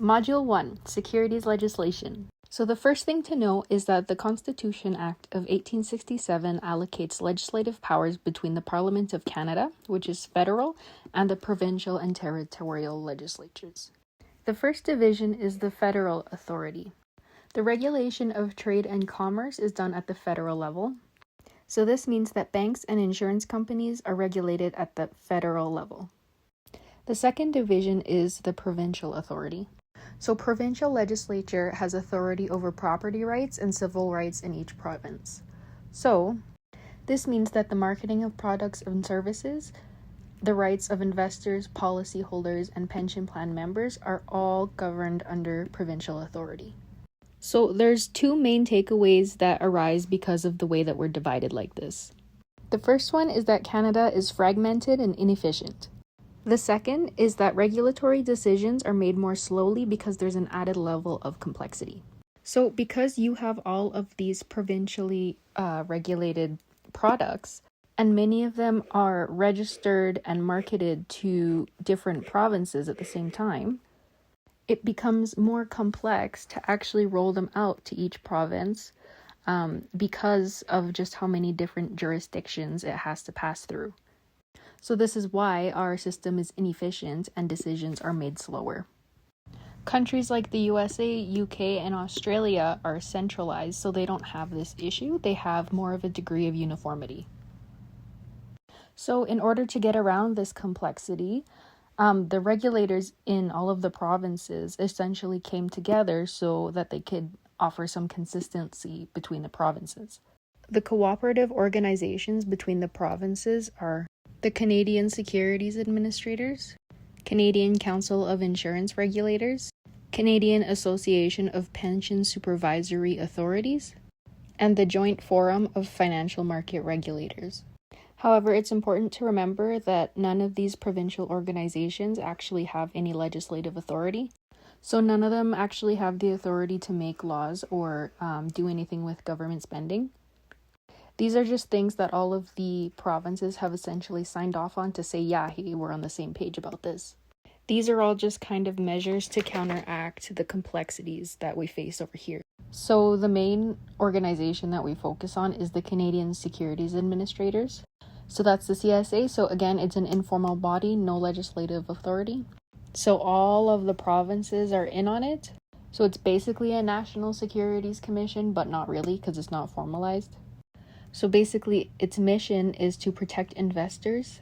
Module 1, Securities Legislation. So the first thing to know is that the Constitution Act of 1867 allocates legislative powers between the Parliament of Canada, which is federal, and the provincial and territorial legislatures. The first division is the federal authority. The regulation of trade and commerce is done at the federal level. So this means that banks and insurance companies are regulated at the federal level. The second division is the provincial authority. So provincial legislature has authority over property rights and civil rights in each province. So this means that the marketing of products and services, the rights of investors, policyholders, and pension plan members are all governed under provincial authority. So there's two main takeaways that arise because of the way that we're divided like this. The first one is that Canada is fragmented and inefficient. The second is that regulatory decisions are made more slowly because there's an added level of complexity. So because you have all of these provincially regulated products, and many of them are registered and marketed to different provinces at the same time, it becomes more complex to actually roll them out to each province because of just how many different jurisdictions it has to pass through. So this is why our system is inefficient and decisions are made slower. Countries like the USA, UK, and Australia are centralized, so they don't have this issue. They have more of a degree of uniformity. So in order to get around this complexity, the regulators in all of the provinces essentially came together so that they could offer some consistency between the provinces. The cooperative organizations between the provinces are the Canadian Securities Administrators, Canadian Council of Insurance Regulators, Canadian Association of Pension Supervisory Authorities, and the Joint Forum of Financial Market Regulators. However, it's important to remember that none of these provincial organizations actually have any legislative authority. So none of them actually have the authority to make laws or do anything with government spending. These are just things that all of the provinces have essentially signed off on to say, yeah, hey, we're on the same page about this. These are all just kind of measures to counteract the complexities that we face over here. So the main organization that we focus on is the Canadian Securities Administrators. So that's the CSA. So again, it's an informal body, no legislative authority. So all of the provinces are in on it. So it's basically a National Securities Commission, but not really because it's not formalized. So basically, its mission is to protect investors,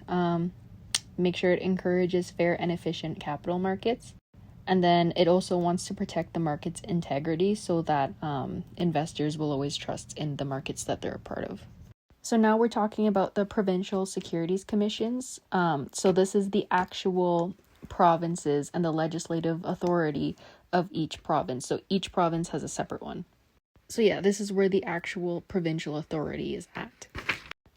make sure it encourages fair and efficient capital markets, and then it also wants to protect the market's integrity so that investors will always trust in the markets that they're a part of. So now we're talking about the provincial securities commissions. So this is the actual provinces and the legislative authority of each province. So each province has a separate one. So yeah, this is where the actual provincial authority is at.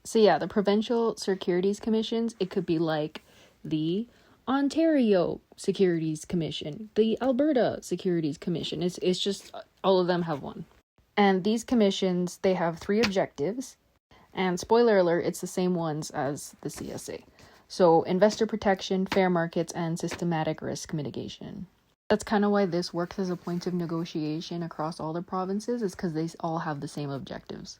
So yeah, the provincial securities commissions, it could be like the Ontario Securities Commission, the Alberta Securities Commission. It's just all of them have one. And these commissions, they have 3 objectives. And spoiler alert, it's the same ones as the CSA. So investor protection, fair markets, and systematic risk mitigation. That's kind of why this works as a point of negotiation across all the provinces, is because they all have the same objectives.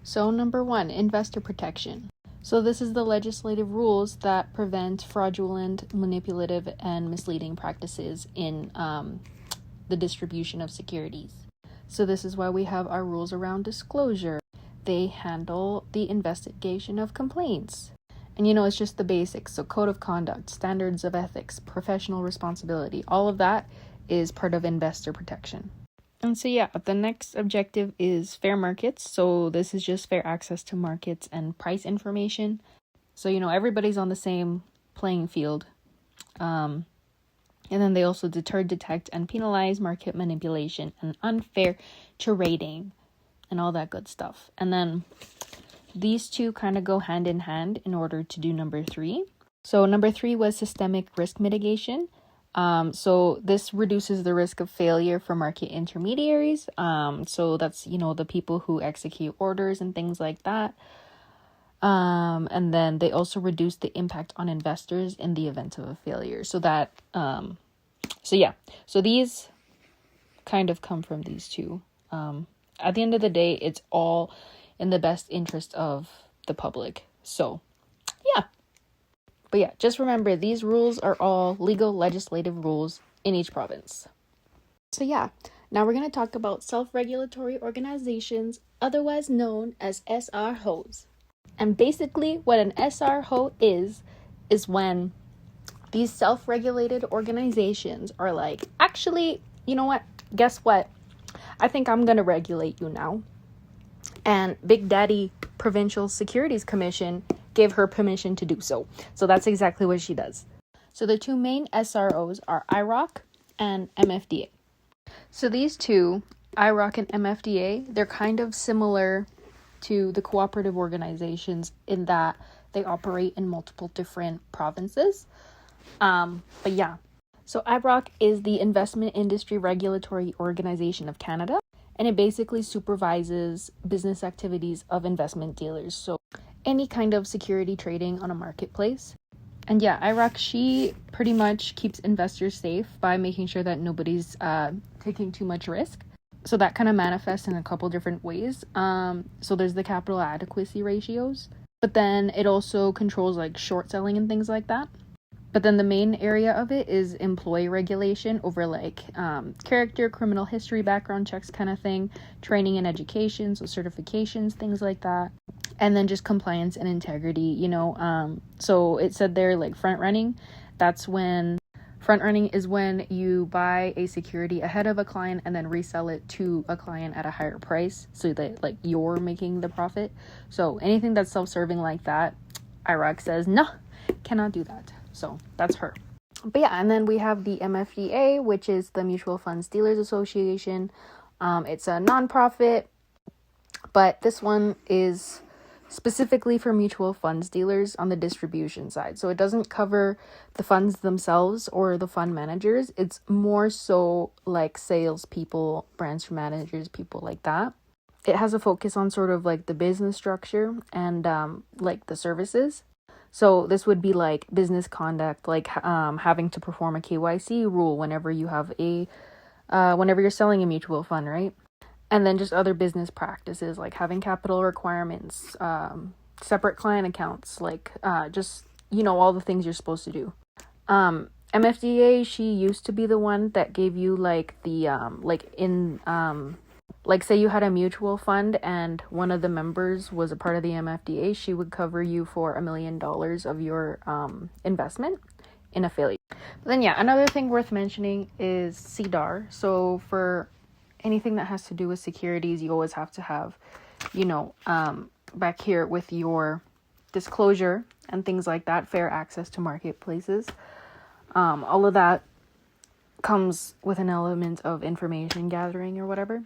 So number 1, investor protection. So this is the legislative rules that prevent fraudulent, manipulative, and misleading practices in the distribution of securities. So this is why we have our rules around disclosure. They handle the investigation of complaints. And it's just the basics. So code of conduct, standards of ethics, professional responsibility, all of that is part of investor protection. And so yeah, the next objective is fair markets. So this is just fair access to markets and price information. So, everybody's on the same playing field. And then they also deter, detect, and penalize market manipulation and unfair trading and all that good stuff. And then these two kind of go hand in hand in order to do number 3. So number 3 was systemic risk mitigation. So this reduces the risk of failure for market intermediaries. So that's, the people who execute orders and things like that. And then they also reduce the impact on investors in the event of a failure. So that So yeah, so these kind of come from these two. At the end of the day, it's all in the best interest of the public. So yeah. But yeah, just remember these rules are all legal legislative rules in each province. So yeah, now we're going to talk about self-regulatory organizations, otherwise known as SRHOs. And basically what an SRHO is when these self-regulated organizations are like, actually, you know what? Guess what? I think I'm going to regulate you now. And Big Daddy Provincial Securities Commission gave her permission to do so. So that's exactly what she does. So the two main SROs are IROC and MFDA. So these two, IROC and MFDA, they're kind of similar to the cooperative organizations in that they operate in multiple different provinces. But yeah, so IROC is the Investment Industry Regulatory Organization of Canada, and it basically supervises business activities of investment dealers. So any kind of security trading on a marketplace. And yeah, IROC, she pretty much keeps investors safe by making sure that nobody's taking too much risk. So that kind of manifests in a couple different ways. So there's the capital adequacy ratios, but then it also controls like short selling and things like that. But then the main area of it is employee regulation over like character, criminal history, background checks kind of thing, training and education, so certifications, things like that. And then just compliance and integrity, so it said there like front running. Front running is when you buy a security ahead of a client and then resell it to a client at a higher price so that like you're making the profit. So anything that's self-serving like that, IROC says, no, cannot do that. So that's her. But yeah, and then we have the MFDA, which is the Mutual Funds Dealers Association. It's a nonprofit, but this one is specifically for mutual funds dealers on the distribution side. So it doesn't cover the funds themselves or the fund managers. It's more so like salespeople, branch managers, people like that. It has a focus on sort of like the business structure and like the services. So this would be like business conduct, like having to perform a KYC rule whenever you have whenever you're selling a mutual fund, right? And then just other business practices like having capital requirements, separate client accounts, like just, all the things you're supposed to do. MFDA, she used to be the one that gave you like the, like say you had a mutual fund and one of the members was a part of the MFDA, she would cover you for $1 million of your investment in affiliate. But then yeah, another thing worth mentioning is CDAR. So for anything that has to do with securities, you always have to have, back here with your disclosure and things like that, fair access to marketplaces. All of that comes with an element of information gathering or whatever.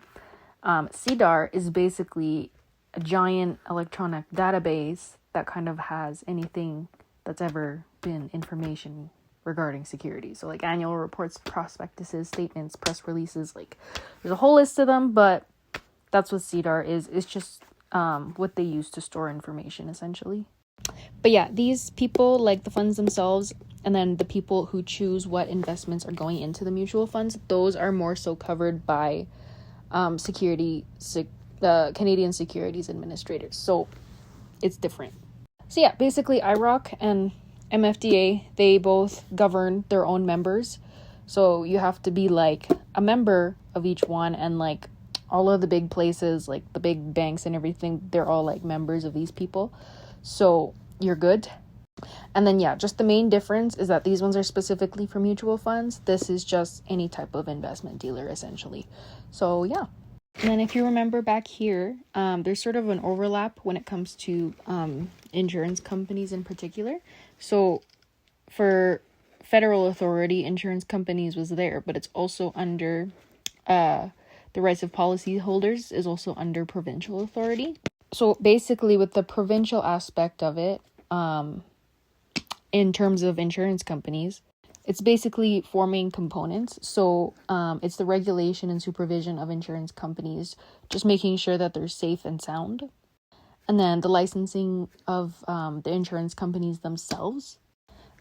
CDAR is basically a giant electronic database that kind of has anything that's ever been information regarding security. So like annual reports, prospectuses, statements, press releases, like there's a whole list of them, but that's what CDAR is. It's just what they use to store information essentially. But yeah, these people, like the funds themselves, and then the people who choose what investments are going into the mutual funds, those are more so covered by Canadian Securities Administrators. So it's different. So yeah, basically IROC and MFDA, they both govern their own members. So you have to be like a member of each one, and like all of the big places, like the big banks and everything, they're all like members of these people. So you're good. And then yeah, just the main difference is that these ones are specifically for mutual funds. This is just any type of investment dealer essentially. So yeah. And then if you remember back here, there's sort of an overlap when it comes to insurance companies in particular. So for federal authority, insurance companies was there, but it's also under the rights of policyholders is also under provincial authority. So basically with the provincial aspect of it, in terms of insurance companies, it's basically four main components. So it's the regulation and supervision of insurance companies, just making sure that they're safe and sound. And then the licensing of the insurance companies themselves.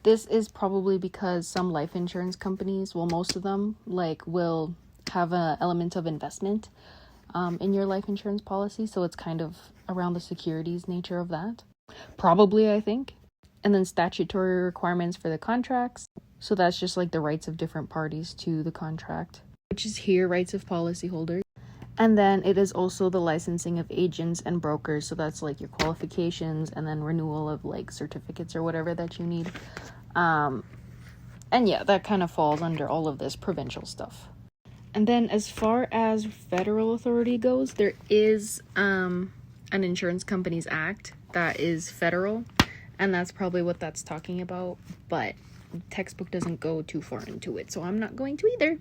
This is probably because some life insurance companies, well, most of them, like, will have an element of investment in your life insurance policy. So it's kind of around the securities nature of that. Probably, I think. And then statutory requirements for the contracts. So that's just like the rights of different parties to the contract, which is here rights of policyholders. And then it is also the licensing of agents and brokers. So that's like your qualifications and then renewal of like certificates or whatever that you need. And yeah, that kind of falls under all of this provincial stuff. And then as far as federal authority goes, there is an Insurance Companies Act that is federal. And that's probably what that's talking about. But textbook doesn't go too far into it, so I'm not going to either.